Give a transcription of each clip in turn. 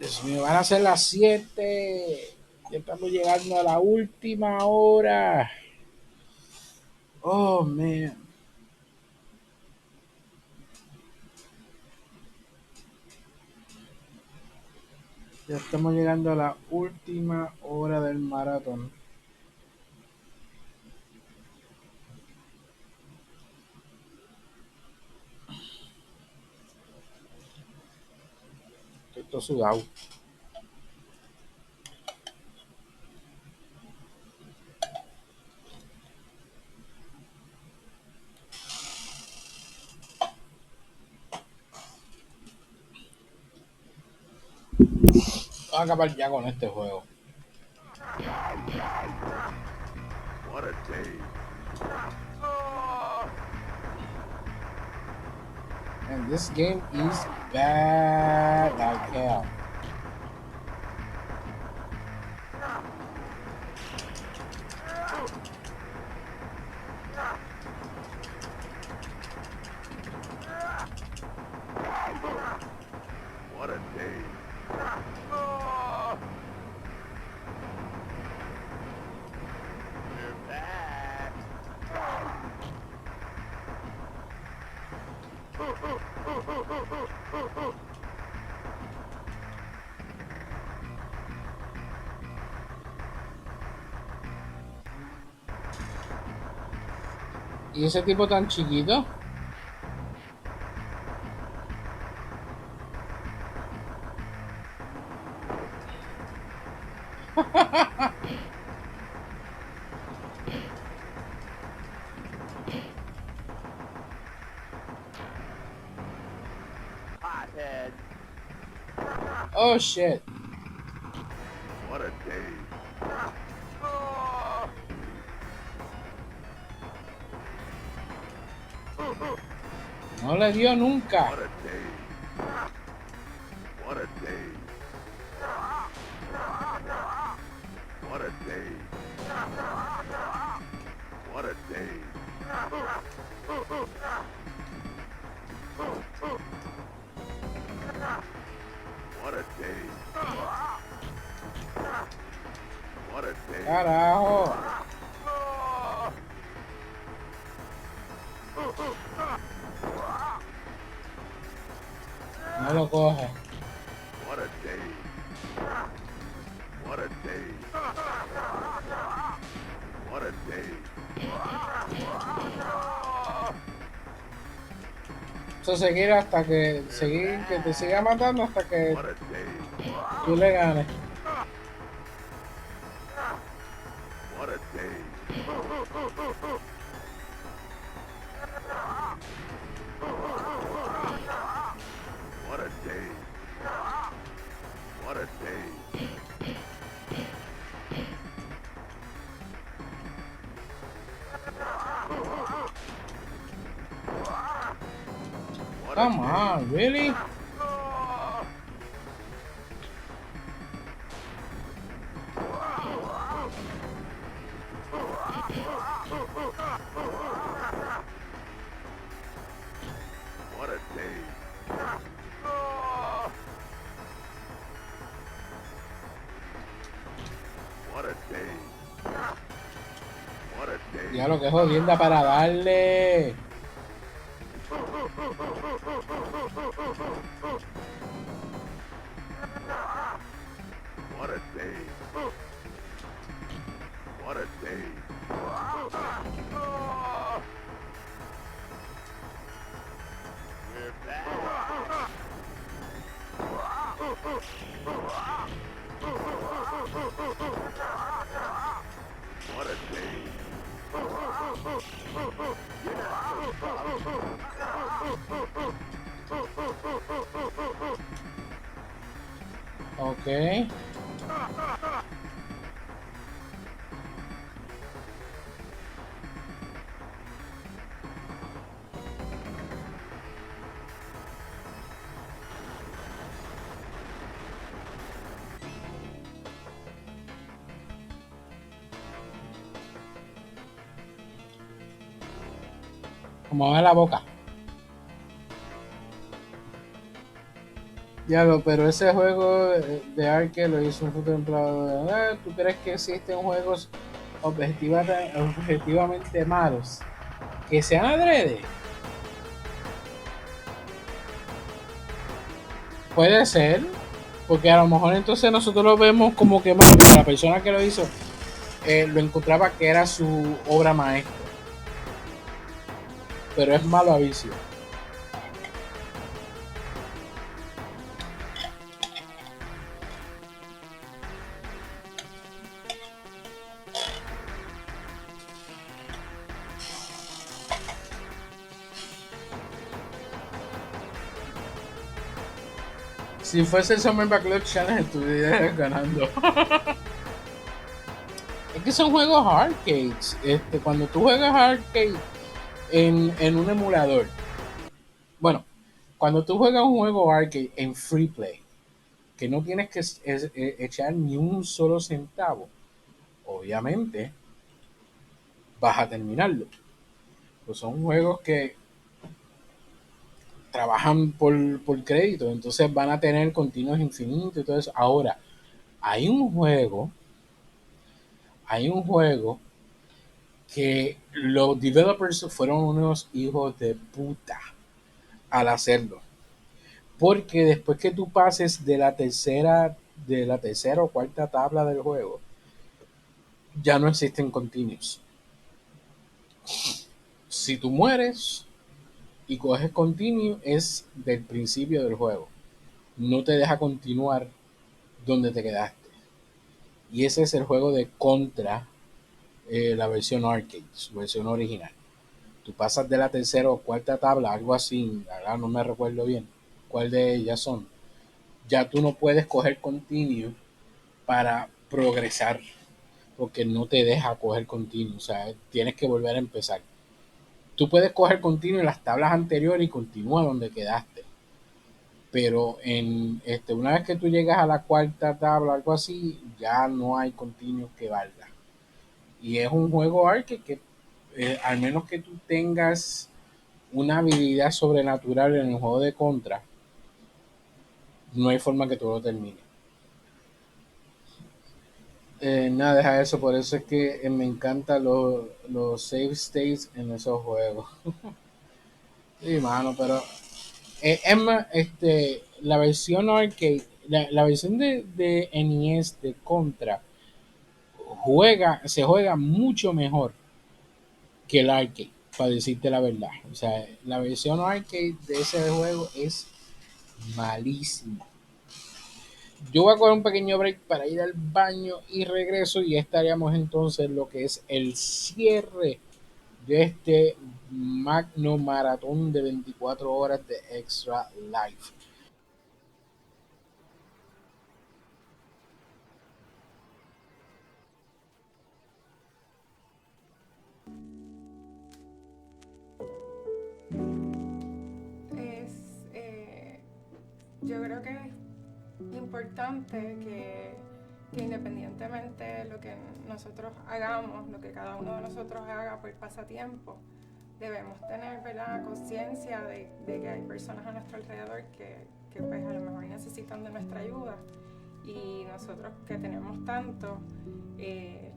Dios mío, van a ser las 7. Ya estamos llegando a la última hora. Oh, man. Ya estamos llegando a la última hora del maratón. Estoy todo sudado. Vamos a acabar ya con este juego. What a day. And this game is bad like hell. What a day. We're back. ¿Y ese tipo tan chiquito? Hothead. Oh, shit. What a day. No le dio nunca. What a day. What a day. What a day. What a day. What a day. What a day. Carajo. No lo coge. What a day. What a day. What a day. Eso seguir hasta que seguir que te siga matando hasta que What a day. tú le ganes. What a day. What a day. What a day. What a Come day. on, really? What a day. What a day. What a day. Ya lo que jodienda para darle. What a day. What a day. We're back. What a day. You're not Ok. Como ve la boca. Diablo, pero ese juego de arcade lo hizo un futuro empleado de ¿tú crees que existen juegos objetivamente malos que sean adrede? Puede ser, porque a lo mejor entonces nosotros lo vemos como que malo, la persona que lo hizo lo encontraba que era su obra maestra, pero es malo a vicio. Si fuese el Summer Backlog Challenge, estuviera ganando. Es que son juegos arcades. Cuando tú juegas arcade en un emulador, bueno, cuando tú juegas un juego arcade en free play, que no tienes que echar ni un solo centavo, obviamente vas a terminarlo. Pues son juegos que trabajan por crédito, entonces van a tener continuos infinitos y todo eso. Ahora, hay un juego, hay un juego que los developers fueron unos hijos de puta al hacerlo. Porque después que tú pases de la tercera o cuarta tabla del juego, ya no existen continuos. Si tú mueres y coges continuo, es del principio del juego. No te deja continuar donde te quedaste. Y ese es el juego de Contra, la versión arcade, su versión original. Tú pasas de la tercera o cuarta tabla, algo así, ahora no me recuerdo bien cuál de ellas son. Ya tú no puedes coger continuo para progresar, porque no te deja coger continuo, o sea, tienes que volver a empezar. Tú puedes coger continuo en las tablas anteriores y continúa donde quedaste, pero una vez que tú llegas a la cuarta tabla, algo así, ya no hay continuo que valga. Y es un juego arcade que, al menos que tú tengas una habilidad sobrenatural en el juego de Contra, no hay forma que tú lo termines. Nada, deja eso, por eso es que me encantan los save states en esos juegos. Sí, mano, pero es más, la versión arcade, la versión de NES de Contra se juega mucho mejor que el arcade, para decirte la verdad. O sea, la versión arcade de ese juego es malísima. Yo voy a coger un pequeño break para ir al baño y regreso y estaríamos entonces en lo que es el cierre de este magno maratón de 24 horas de Extra Life. Es, yo creo que es importante que independientemente de lo que nosotros hagamos, lo que cada uno de nosotros haga por pasatiempo, debemos tener, ¿verdad?, conciencia de que hay personas a nuestro alrededor que pues a lo mejor necesitan de nuestra ayuda, y nosotros que tenemos tanto, eh,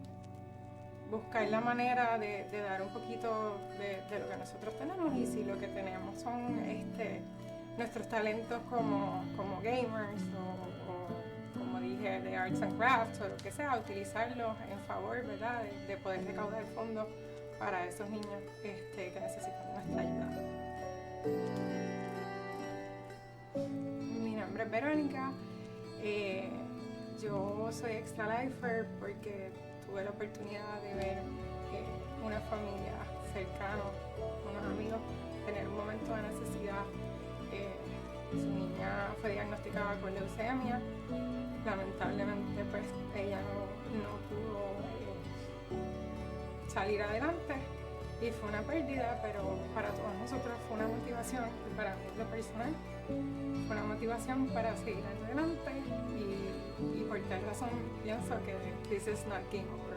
buscar la manera de dar un poquito de lo que nosotros tenemos, y si lo que tenemos son nuestros talentos como gamers o como dije, de arts and crafts o lo que sea, utilizarlos en favor, ¿verdad?, de poder recaudar fondos para esos niños que necesitan nuestra ayuda. Mi nombre es Verónica. Yo soy Extra Lifer porque tuve la oportunidad de ver una familia cercana, unos amigos, tener un momento de necesidad. Su niña fue diagnosticada con leucemia. Lamentablemente, pues ella no pudo salir adelante y fue una pérdida, pero para todos nosotros fue una motivación, y para mí lo personal fue una motivación para seguir adelante, y por tal razón pienso que this is not game over.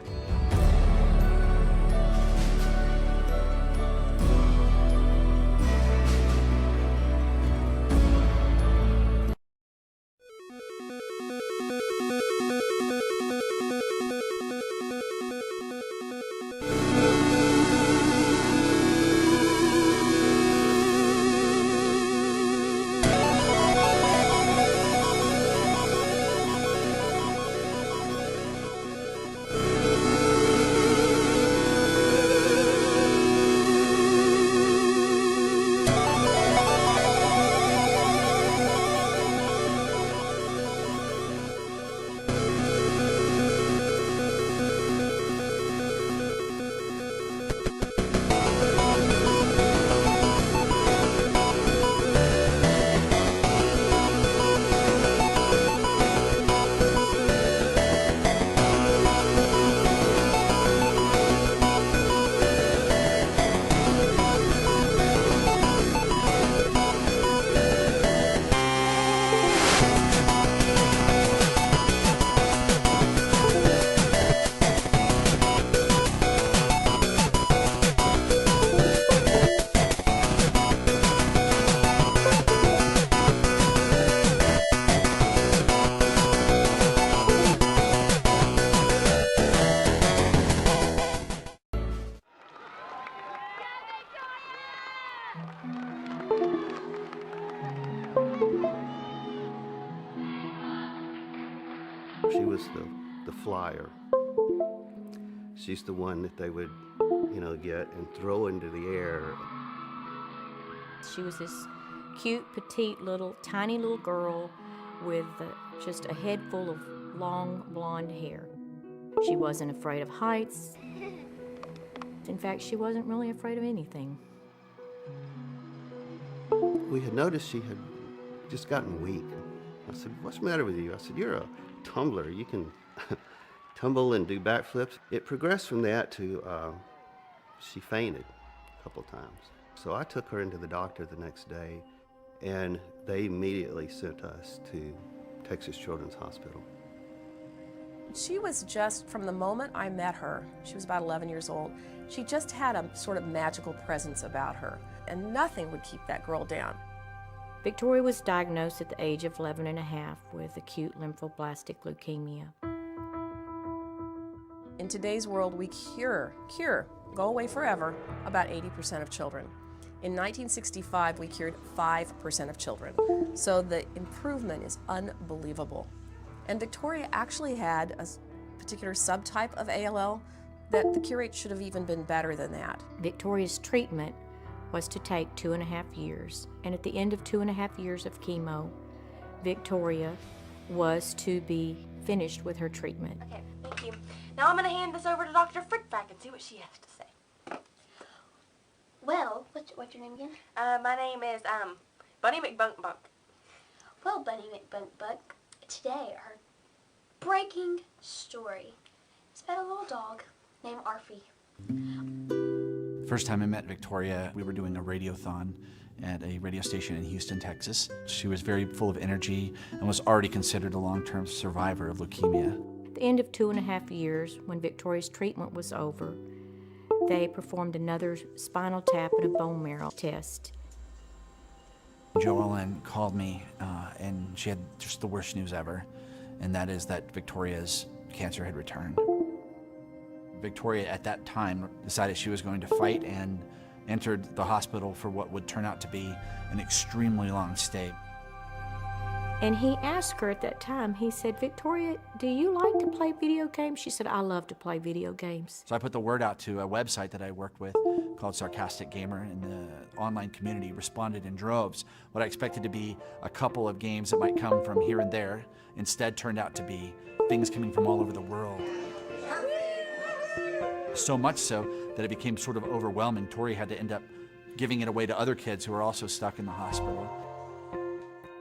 She was the flyer. She's the one that they would, get and throw into the air. She was this cute, petite, tiny little girl with just a head full of long blonde hair. She wasn't afraid of heights. In fact, she wasn't really afraid of anything. We had noticed she had just gotten weak. I said, "What's the matter with you?" I said, "You're a tumbler. You can tumble and do backflips." It progressed from that to she fainted a couple of times. So I took her into the doctor the next day, and they immediately sent us to Texas Children's Hospital. She was just, from the moment I met her, she was about 11 years old, she just had a sort of magical presence about her, and nothing would keep that girl down. Victoria was diagnosed at the age of 11 and a half with acute lymphoblastic leukemia. In today's world, we cure, go away forever, about 80% of children. In 1965, we cured 5% of children. So the improvement is unbelievable. And Victoria actually had a particular subtype of ALL that the cure rate should have even been better than that. Victoria's treatment was to take 2.5 years. And at the end of 2.5 years of chemo, Victoria was to be finished with her treatment. Okay, thank you. Now I'm going to hand this over to Dr. Frickback and see what she has to say. Well, what's your name again? My name is, Bunny McBunkbunk. Well, Bunny McBunkbunk, today our breaking story is about a little dog named Arfie. First time I met Victoria, we were doing a radiothon at a radio station in Houston, Texas. She was very full of energy and was already considered a long-term survivor of leukemia. At the end of 2.5 years, when Victoria's treatment was over, they performed another spinal tap and a bone marrow test. Joellen called me and she had just the worst news ever, and that is that Victoria's cancer had returned. Victoria at that time decided she was going to fight and entered the hospital for what would turn out to be an extremely long stay. And he asked her at that time, he said, "Victoria, do you like to play video games?" She said, "I love to play video games." So I put the word out to a website that I worked with called Sarcastic Gamer, and the online community responded in droves. What I expected to be a couple of games that might come from here and there instead turned out to be things coming from all over the world. So much so that it became sort of overwhelming. Tori had to end up giving it away to other kids who were also stuck in the hospital.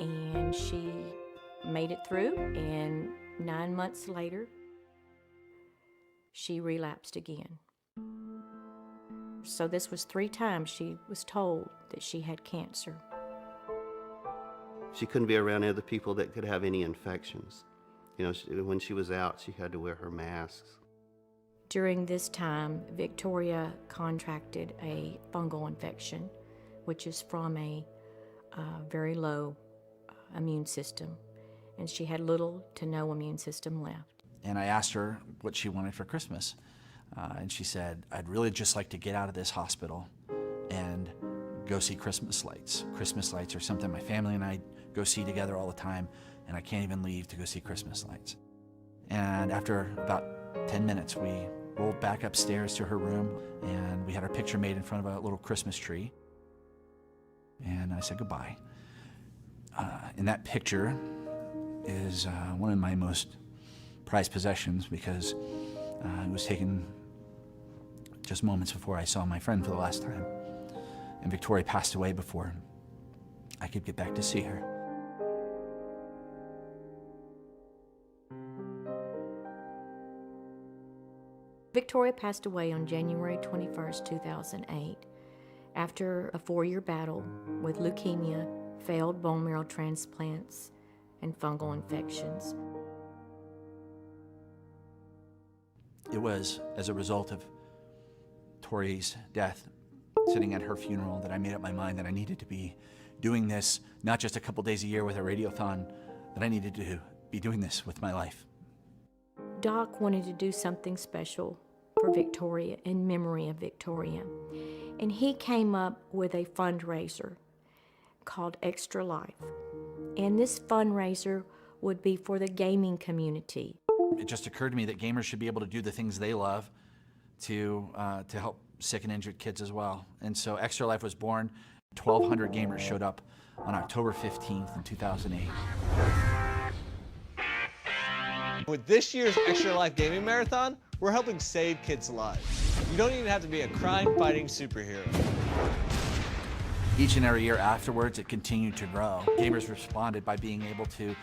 And she made it through, and 9 months later, she relapsed again. So this was 3 times she was told that she had cancer. She couldn't be around other people that could have any infections. When she was out, she had to wear her masks. During this time, Victoria contracted a fungal infection, which is from a very low immune system, and she had little to no immune system left. And I asked her what she wanted for Christmas, and she said, "I'd really just like to get out of this hospital and go see Christmas lights. Christmas lights are something my family and I go see together all the time, and I can't even leave to go see Christmas lights." And after about 10 minutes, we rolled back upstairs to her room, and we had our picture made in front of a little Christmas tree. And I said goodbye. In that picture is one of my most prized possessions, because it was taken just moments before I saw my friend for the last time. And Victoria passed away before I could get back to see her. Victoria passed away on January 21st, 2008, after a 4-year battle with leukemia, failed bone marrow transplants, and fungal infections. It was as a result of Tori's death, sitting at her funeral, that I made up my mind that I needed to be doing this, not just a couple days a year with a radiothon, that I needed to be doing this with my life. Doc wanted to do something special for Victoria, in memory of Victoria. And he came up with a fundraiser called Extra Life. And this fundraiser would be for the gaming community. It just occurred to me that gamers should be able to do the things they love to help sick and injured kids as well. And so Extra Life was born. 1,200 gamers showed up on October 15th in 2008. With this year's Extra Life Gaming Marathon, we're helping save kids' lives. You don't even have to be a crime-fighting superhero. Each and every year afterwards, it continued to grow. Gamers responded by being able to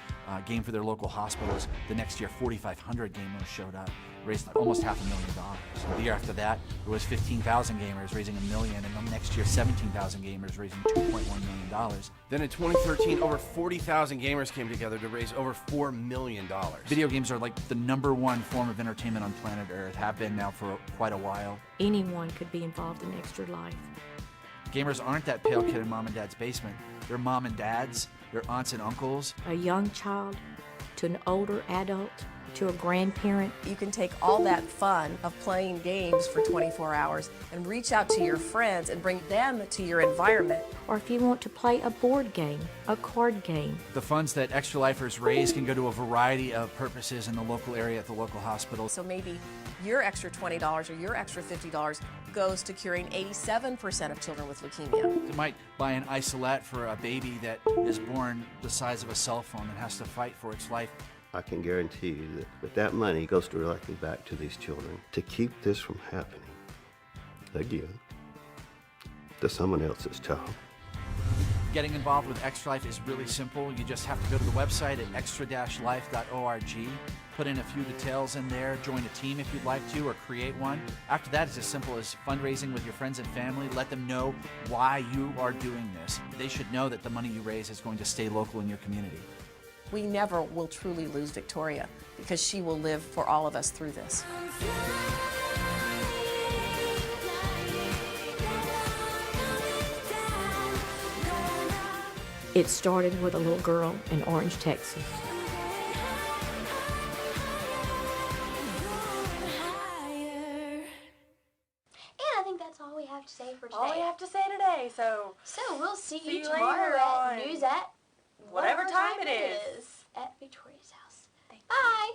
game for their local hospitals. The next year, 4,500 gamers showed up, raised almost $500,000. The year after that, it was 15,000 gamers raising $1 million, and the next year, 17,000 gamers raising $2.1 million. Then in 2013, over 40,000 gamers came together to raise over $4 million. Video games are like the #1 form of entertainment on planet Earth, have been now for quite a while. Anyone could be involved in Extra Life. Gamers aren't that pale kid in mom and dad's basement. They're mom and dads, they're aunts and uncles. A young child to an older adult to a grandparent. You can take all that fun of playing games for 24 hours and reach out to your friends and bring them to your environment. Or if you want to play a board game, a card game. The funds that Extra Lifers raise can go to a variety of purposes in the local area at the local hospital. So maybe your extra $20 or your extra $50 goes to curing 87% of children with leukemia. They might buy an isolette for a baby that is born the size of a cell phone and has to fight for its life. I can guarantee you that that money goes directly back to these children to keep this from happening again to someone else's child. Getting involved with Extra Life is really simple. You just have to go to the website at extra-life.org, put in a few details in there, join a team if you'd like to, or create one. After that, it's as simple as fundraising with your friends and family. Let them know why you are doing this. They should know that the money you raise is going to stay local in your community. We never will truly lose Victoria because she will live for all of us through this. It started with a little girl in Orange, Texas. And I think that's all we have to say for today. All we have to say today, so we'll see See you you tomorrow later at on news at whatever time it is. at Victoria's house. Bye.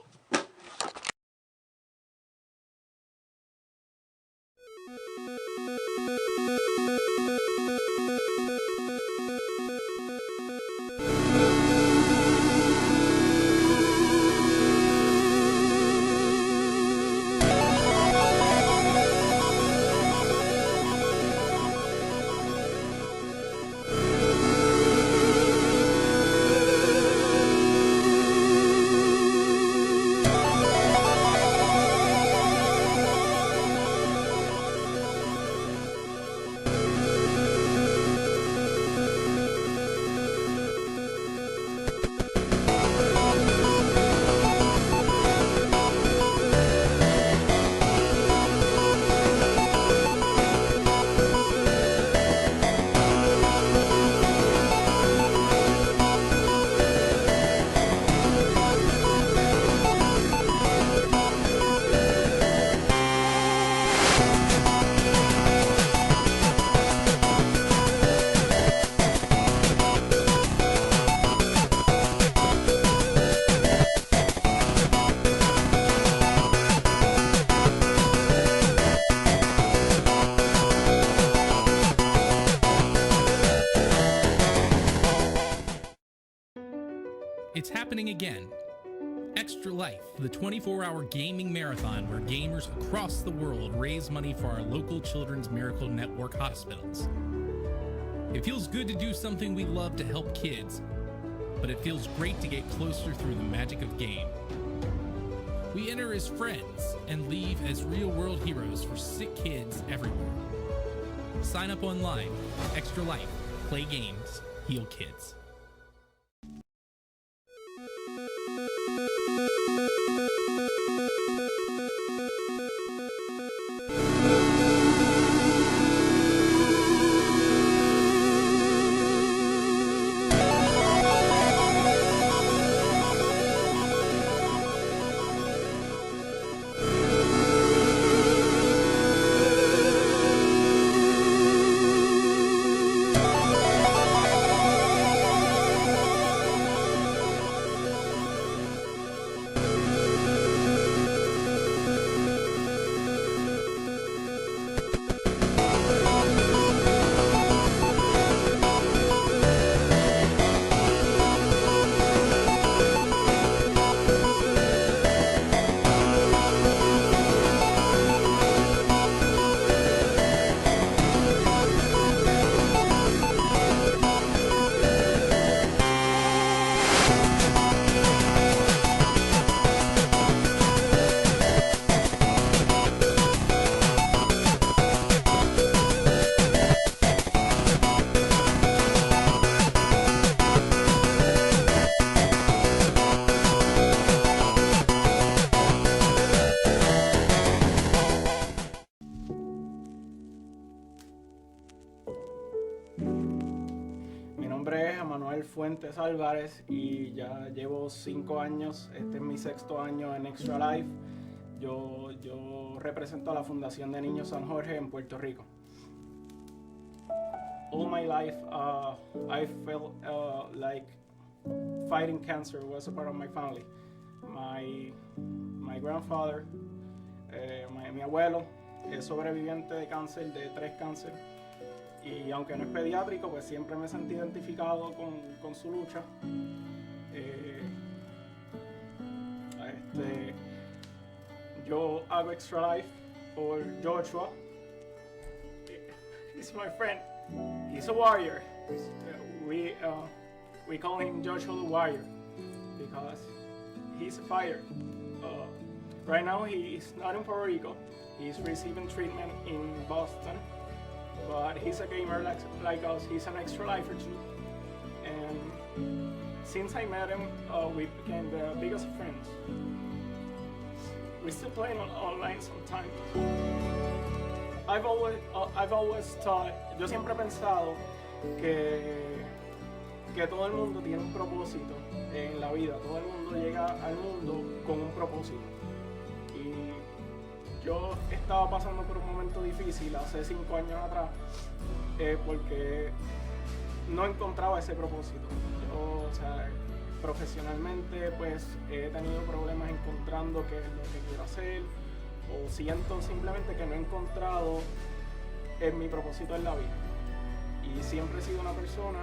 It's happening again. Extra Life, the 24-hour gaming marathon where gamers across the world raise money for our local Children's Miracle Network hospitals. It feels good to do something we love to help kids, but it feels great to get closer through the magic of game. We enter as friends and leave as real-world heroes for sick kids everywhere. Sign up online. Extra Life. Play games. Heal kids. Fuentes Álvarez y ya llevo 5 años, este es mi 6º año en Extra Life. Yo represento a la Fundación de Niños San Jorge en Puerto Rico. All my life, I felt like fighting cancer was a part of my family. My grandfather, mi abuelo, es sobreviviente de cáncer, de 3 cánceres. Y aunque no es pediátrico, pues siempre me sentí identificado con su lucha. Yo hago Extra Life por Joshua. He's my friend. He's a warrior. We call him Joshua the Warrior because he's a fighter. Right now he's not in Puerto Rico. He's receiving treatment in Boston. But he's a gamer like us. He's an Extra Lifer too. And since I met him, we became the biggest friends. We still play online sometimes. I've always thought, yo siempre he pensado que todo el mundo tiene un propósito en la vida. Todo el mundo llega al mundo con un propósito. Y yo estaba pasando por un momento difícil hace 5 años atrás porque no encontraba ese propósito. Yo, o sea, profesionalmente pues he tenido problemas encontrando qué es lo que quiero hacer o siento simplemente que no he encontrado mi propósito en la vida. Y siempre he sido una persona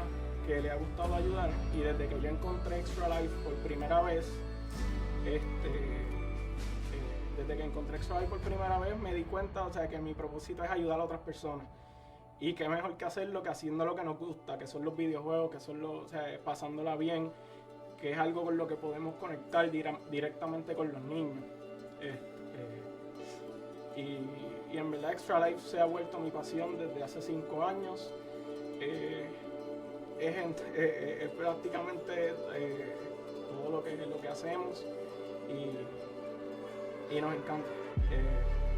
que le ha gustado ayudar y desde que yo encontré Extra Life por primera vez, desde que encontré Extra Life por primera vez me di cuenta, o sea, que mi propósito es ayudar a otras personas. Y qué mejor que hacerlo que haciendo lo que nos gusta, que son los videojuegos, que son o sea, pasándola bien, que es algo con lo que podemos conectar directamente con los niños. Y en verdad Extra Life se ha vuelto mi pasión desde hace 5 años. Es prácticamente todo lo que hacemos y nos encanta.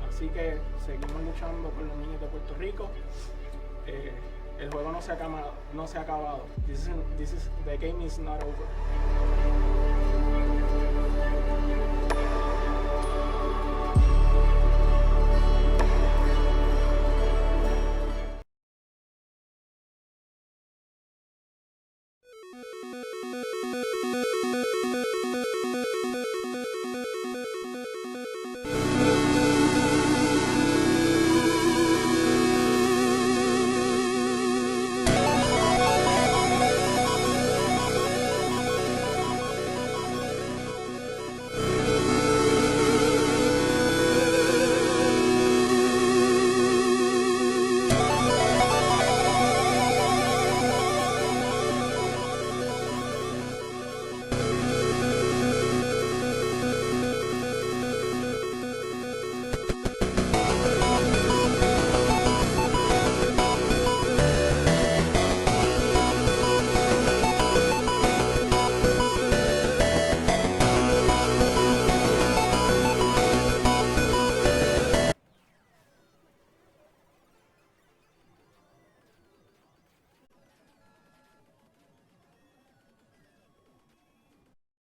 Así que seguimos luchando por los niños de Puerto Rico. El juego no se ha acabado. The game is not over.